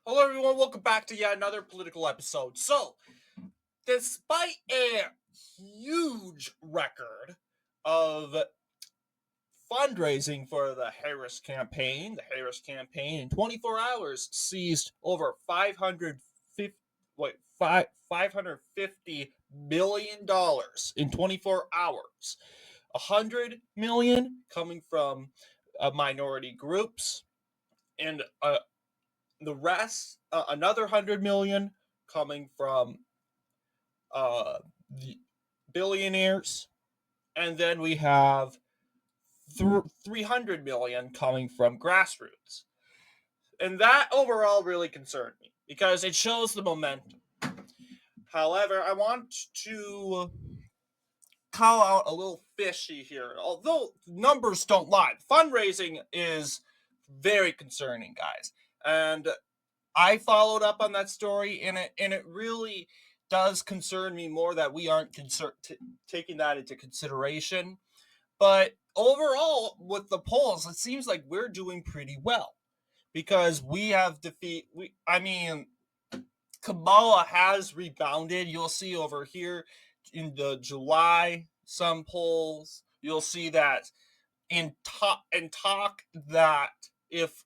Hello, everyone. Welcome back to yet another political episode. So, despite a huge record of fundraising for the Harris campaign in 24 hours seized over 550 million dollars in 24 hours. 100 million coming from minority groups and the rest, another 100 million coming from the billionaires, and then we have 300 million coming from grassroots. And that overall really concerned me because it shows the momentum. However, I want to call out a little fishy here. Although numbers don't lie, fundraising is very concerning, guys. And I followed up on that story, and it really does concern me more that we aren't taking that into consideration. But overall, with the polls, it seems like we're doing pretty well because we have defeat. Kamala has rebounded. You'll see over here in the July some polls. You'll see that talk that if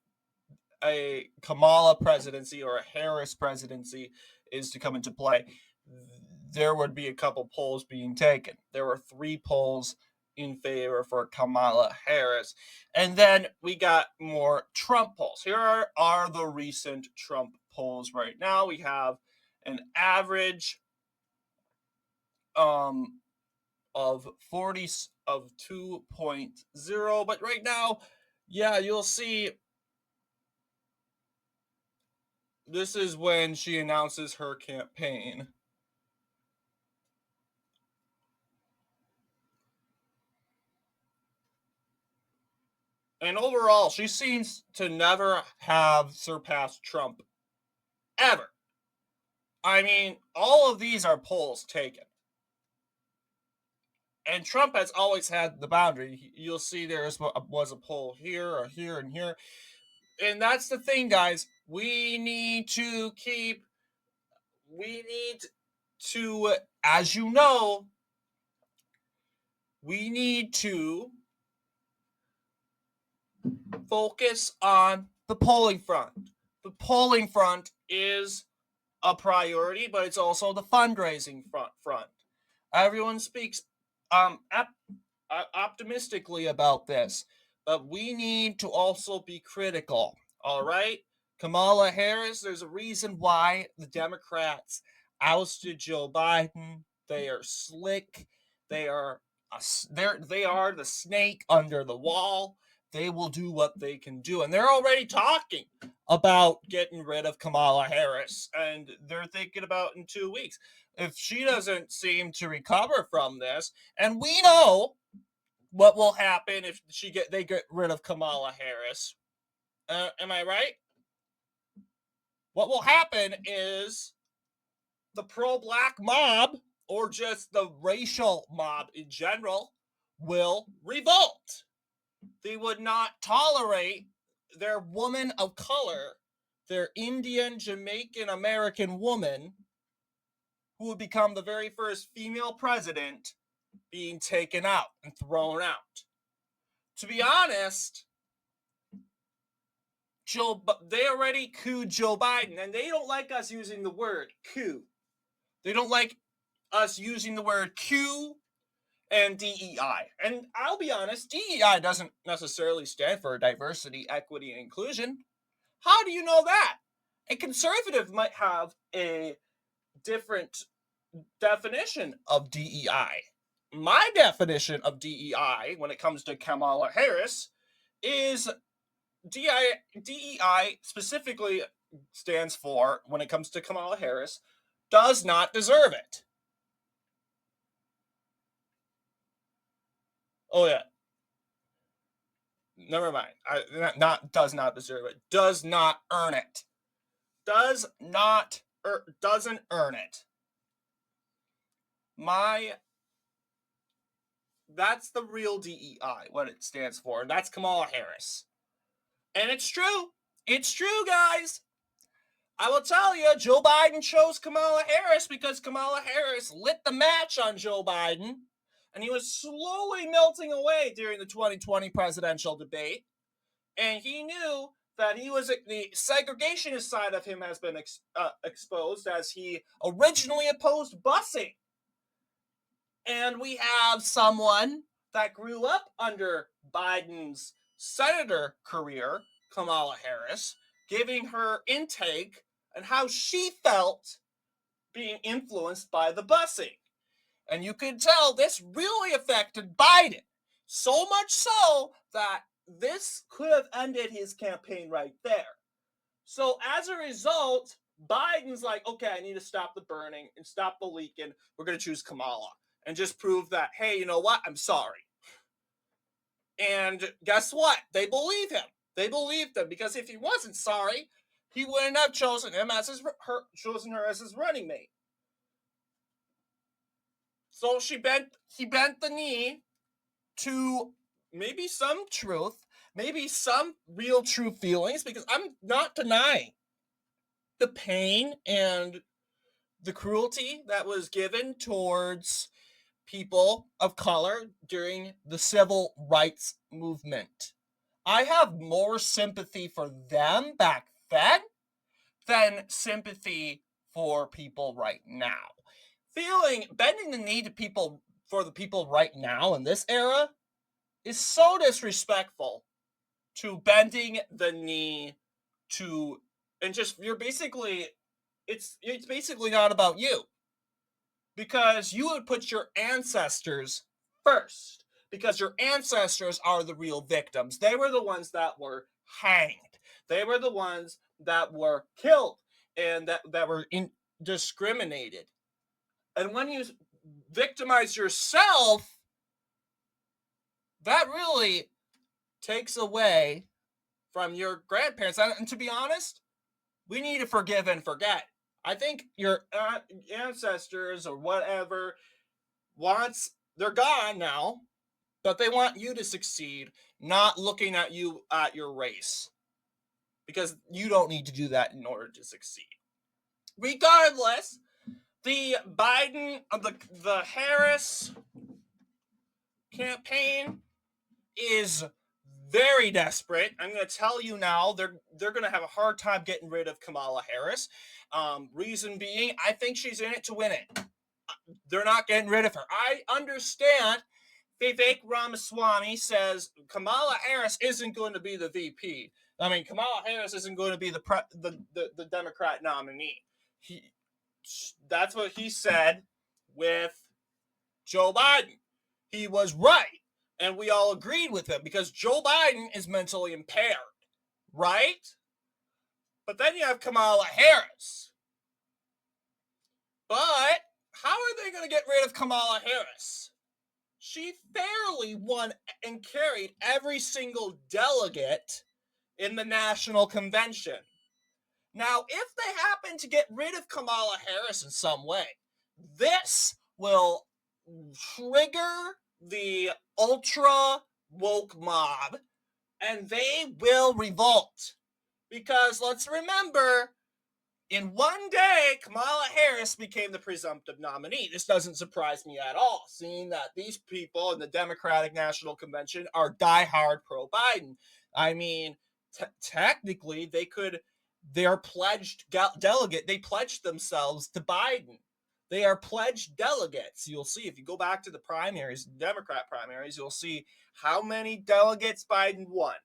a Kamala presidency or a Harris presidency is to come into play, there would be a couple polls being taken. There were 3 polls in favor for Kamala Harris. And then we got more Trump polls. Here are the recent Trump polls right now. We have an average of 40 of 2.0, but right now, yeah, you'll see this is when she announces her campaign. And overall, she seems to never have surpassed Trump. Ever. I mean, all of these are polls taken. And Trump has always had the boundary. You'll see there was a poll here or here and here. And that's the thing, guys. We need to, as you know, we need to focus on the polling front. The polling front is a priority, but it's also the fundraising front. Everyone speaks optimistically about this, but we need to also be critical. All right, Kamala Harris. There's a reason why the Democrats ousted Joe Biden. They are slick. They are they are the snake under the wall. They will do what they can do, and they're already talking about getting rid of Kamala Harris, and they're thinking about in 2 weeks if she doesn't seem to recover from this. And we know what will happen if they get rid of Kamala Harris. Am I right? What will happen is the pro-black mob, or just the racial mob in general, will revolt. They would not tolerate their woman of color, their Indian, Jamaican, American woman, who would become the very first female president, being taken out and thrown out. To be honest, they already cooed Joe Biden, and they don't like us using the word coup. They don't like us using the word Q and DEI. And I'll be honest, DEI doesn't necessarily stand for diversity, equity, and inclusion. How do you know that? A conservative might have a different definition of DEI. My definition of DEI when it comes to Kamala Harris is DEI specifically stands for, when it comes to Kamala Harris, does not deserve it. Oh yeah. Never mind. Not does not deserve it. Does not earn it. Doesn't earn it. That's the real DEI, what it stands for, and that's Kamala Harris. And it's true. It's true, guys. I will tell you, Joe Biden chose Kamala Harris because Kamala Harris lit the match on Joe Biden, and he was slowly melting away during the 2020 presidential debate. And he knew that he was the segregationist side of him has been exposed, as he originally opposed busing. And we have someone that grew up under Biden's senator career, Kamala Harris, giving her intake and how she felt being influenced by the busing. And you can tell this really affected Biden. So much so that this could have ended his campaign right there. So as a result, Biden's like, okay, I need to stop the burning and stop the leaking. We're going to choose Kamala and just prove that, hey, you know what? I'm sorry. And guess what? They believe him. They believed him because if he wasn't sorry, he wouldn't have chosen him as chosen her as his running mate. So he bent the knee to maybe some truth, maybe some real true feelings, because I'm not denying the pain and the cruelty that was given towards people of color during the civil rights movement. I have more sympathy for them back then than sympathy for people right now. Bending the knee to people for the people right now in this era is so disrespectful to bending the knee to, and just you're basically it's basically not about you, because you would put your ancestors first, because your ancestors are the real victims. They were the ones that were hanged. They were the ones that were killed and that were discriminated. And when you victimize yourself, that really takes away from your grandparents. And to be honest, we need to forgive and forget. I think your ancestors or whatever they're gone now, but they want you to succeed, not looking at you at your race, because you don't need to do that in order to succeed. Regardless, the Harris campaign is very desperate. I'm going to tell you now, they're going to have a hard time getting rid of Kamala Harris. Reason being, I think she's in it to win it. They're not getting rid of her. I understand Vivek Ramaswamy says Kamala Harris isn't going to be the VP. I mean, Kamala Harris isn't going to be the Democrat nominee. That's what he said with Joe Biden. He was right, and we all agreed with him because Joe Biden is mentally impaired, right? But then you have Kamala Harris. But how are they going to get rid of Kamala Harris? She fairly won and carried every single delegate in the national convention. Now, if they happen to get rid of Kamala Harris in some way, this will trigger the ultra woke mob, and they will revolt. Because let's remember, in one day, Kamala Harris became the presumptive nominee. This doesn't surprise me at all, seeing that these people in the Democratic National Convention are diehard pro-Biden. I mean, technically, they're pledged delegate. They pledged themselves to Biden. They are pledged delegates. You'll see if you go back to the primaries, Democrat primaries, you'll see how many delegates Biden won,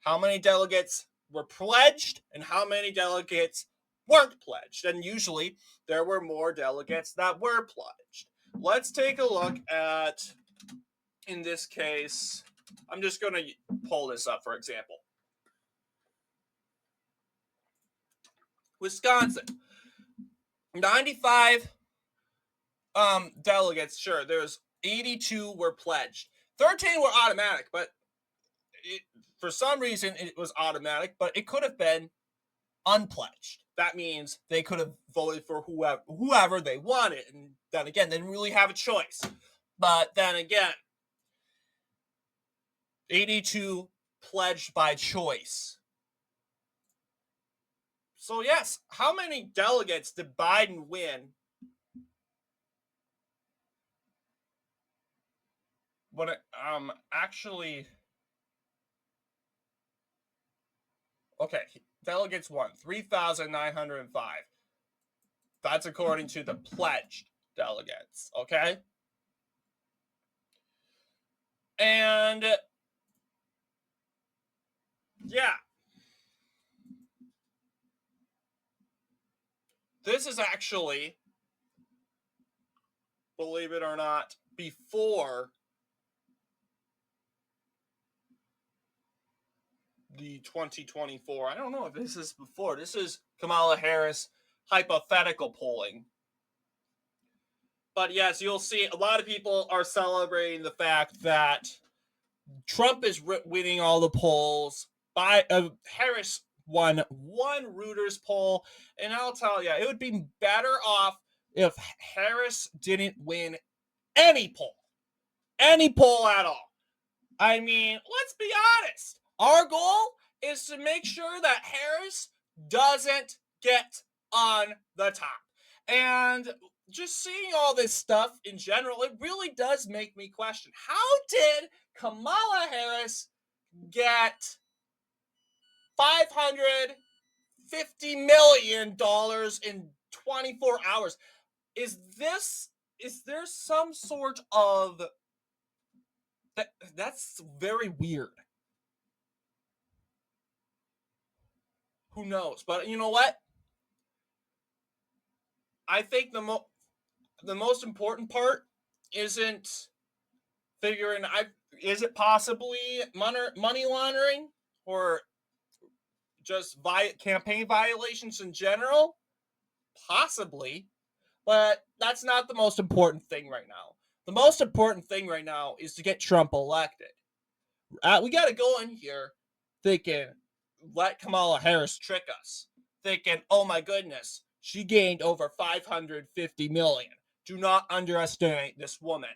how many delegates were pledged, and how many delegates weren't pledged. And usually there were more delegates that were pledged. Let's take a look at, in this case, I'm just going to pull this up, for example. Wisconsin, 95 delegates. Sure, there's 82 were pledged. 13 were automatic, but for some reason it was automatic, but it could have been unpledged. That means they could have voted for whoever they wanted, and then again, they didn't really have a choice. But then again, 82 pledged by choice. So yes, how many delegates did Biden win? When it, actually, okay, delegates won 3,905. That's according to the pledged delegates. Okay, and yeah, this is actually, believe it or not, before the 2024. I don't know if this is before. This is Kamala Harris hypothetical polling. But yes, you'll see a lot of people are celebrating the fact that Trump is winning all the polls. Harris won one Reuters poll, and I'll tell you, it would be better off if Harris didn't win any poll at all. I mean, let's be honest. Our goal is to make sure that Harris doesn't get on the top. And just seeing all this stuff in general, it really does make me question, how did Kamala Harris get $550 million in 24 hours? Is there some sort of that's very weird. Who knows? But you know what? I think the most important part isn't figuring is it possibly money laundering or just campaign violations in general? Possibly, but that's not the most important thing right now. The most important thing right now is to get Trump elected. We got to go in here thinking, let Kamala Harris trick us, thinking, oh my goodness, she gained over 550 million. Do not underestimate this woman.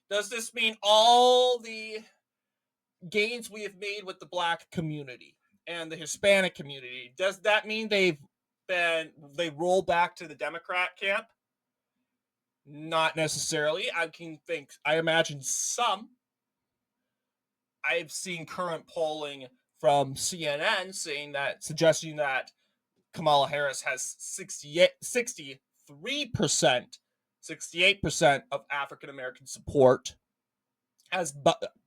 Does this mean all the gains we have made with the black community and the Hispanic community, does that mean they roll back to the Democrat camp? Not necessarily. I imagine some. I've seen current polling from CNN suggesting that Kamala Harris has 63%, 68% of African American support, as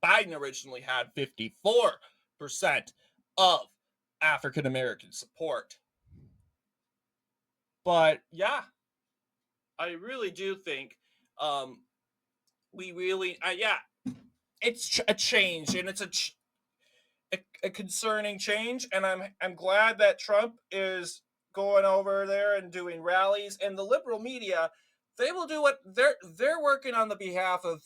Biden originally had 54% of African American support. But yeah, I really do think we really, it's a change, and it's a concerning change, and I'm glad that Trump is going over there and doing rallies, and the liberal media, they will do what they're working on the behalf of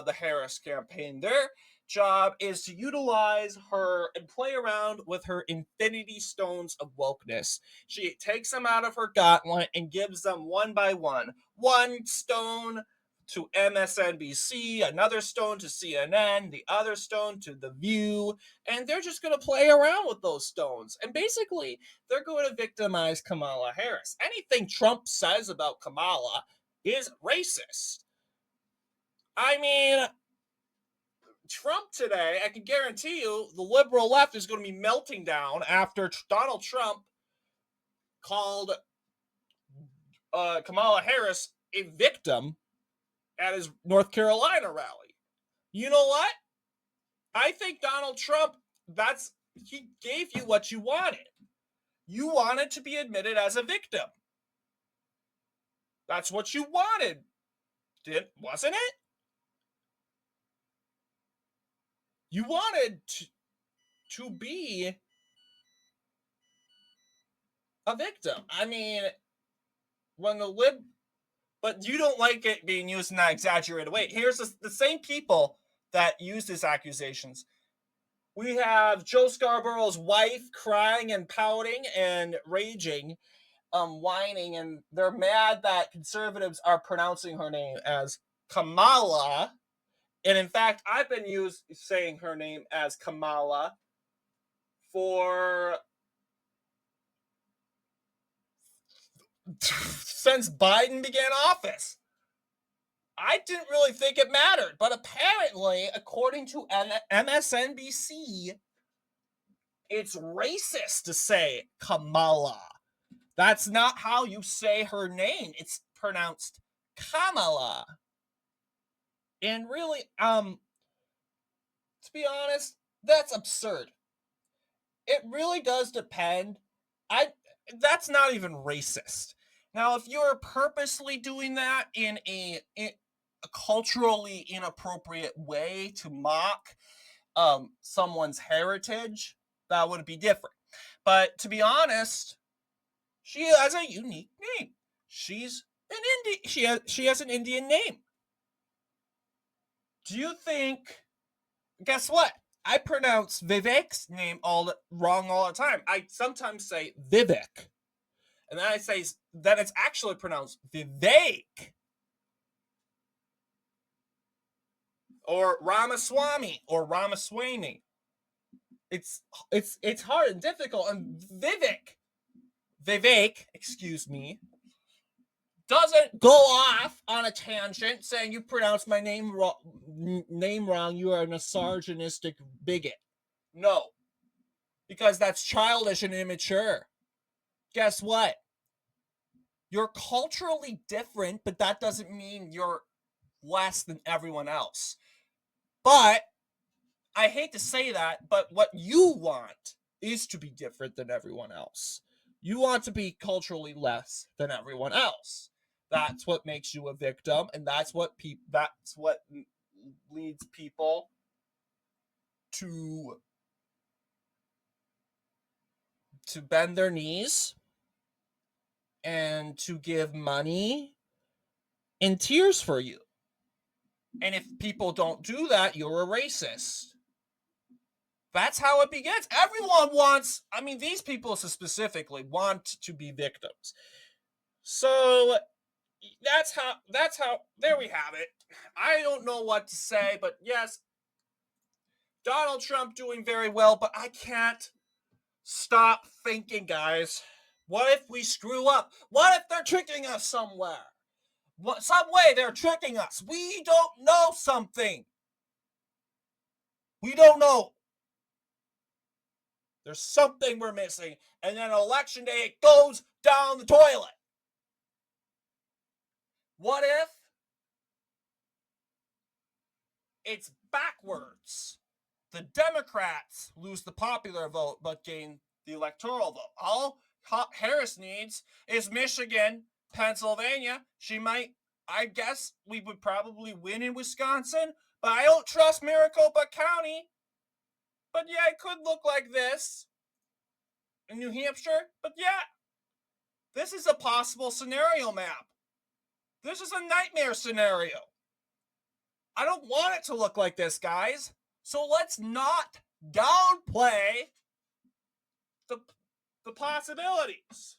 the Harris campaign. Their job is to utilize her and play around with her infinity stones of wokeness. She takes them out of her gauntlet and gives them one by one. One stone to MSNBC, another stone to CNN, the other stone to The View, and they're just going to play around with those stones. And basically, they're going to victimize Kamala Harris. Anything Trump says about Kamala is racist. I mean, Trump today, I can guarantee you, the liberal left is going to be melting down after Donald Trump called Kamala Harris a victim at his North Carolina rally. You know what? I think Donald Trump, he gave you what you wanted. You wanted to be admitted as a victim. That's what you wanted, wasn't it? You wanted to be a victim. I mean, but you don't like it being used in that exaggerated way. Here's the same people that use these accusations. We have Joe Scarborough's wife crying and pouting and raging, whining, and they're mad that conservatives are pronouncing her name as Kamala. And in fact, I've been saying her name as Kamala for since Biden began office. I didn't really think it mattered, but apparently, according to MSNBC, it's racist to say Kamala. That's not how you say her name. It's pronounced Kamala. And really, to be honest, that's absurd. It really does depend. That's not even racist. Now, if you're purposely doing that in a culturally inappropriate way to mock someone's heritage, that would be different. But to be honest, she has a unique name. She's an Indian. She has an Indian name. Do you think? Guess what? I pronounce Vivek's name wrong all the time. I sometimes say Vivek, and then I say that it's actually pronounced Vivek or Ramaswamy or Ramaswamy. It's hard and difficult. And Vivek, excuse me, doesn't go off on a tangent saying you pronounced my name wrong. You are a misogynistic bigot. No, because that's childish and immature. Guess what? You're culturally different, but that doesn't mean you're less than everyone else. But I hate to say that, but what you want is to be different than everyone else. You want to be culturally less than everyone else. That's what makes you a victim, and that's what leads people to bend their knees and to give money in tears for you. And if people don't do that, you're a racist. That's how it begins. Everyone wants, these people specifically want to be victims. So that's how, there we have it. I don't know what to say, but yes, Donald Trump doing very well, but I can't stop thinking, guys, what if we screw up? What if they're tricking us somewhere? Some way they're tricking us. We don't know something. We don't know. There's something we're missing. And then election day, it goes down the toilet. What if it's backwards? The Democrats lose the popular vote but gain the electoral vote. All Harris needs is Michigan, Pennsylvania. I guess we would probably win in Wisconsin, but I don't trust Maricopa County. But yeah, it could look like this in New Hampshire. But yeah, this is a possible scenario map. This is a nightmare scenario. I don't want it to look like this, guys. So let's not downplay the possibilities.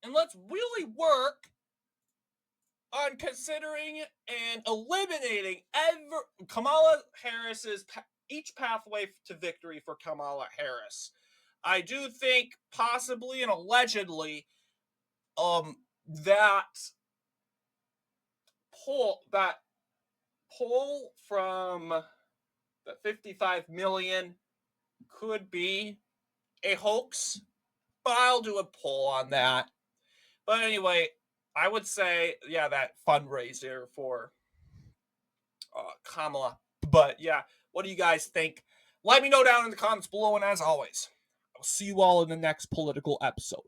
And let's really work on considering and eliminating Kamala Harris's each pathway to victory for Kamala Harris. I do think possibly and allegedly that poll from the 55 million could be a hoax, but I'll do a poll on that. But anyway, I would say, yeah, that fundraiser for Kamala. But yeah, what do you guys think? Let me know down in the comments below, and as always, I'll see you all in the next political episode.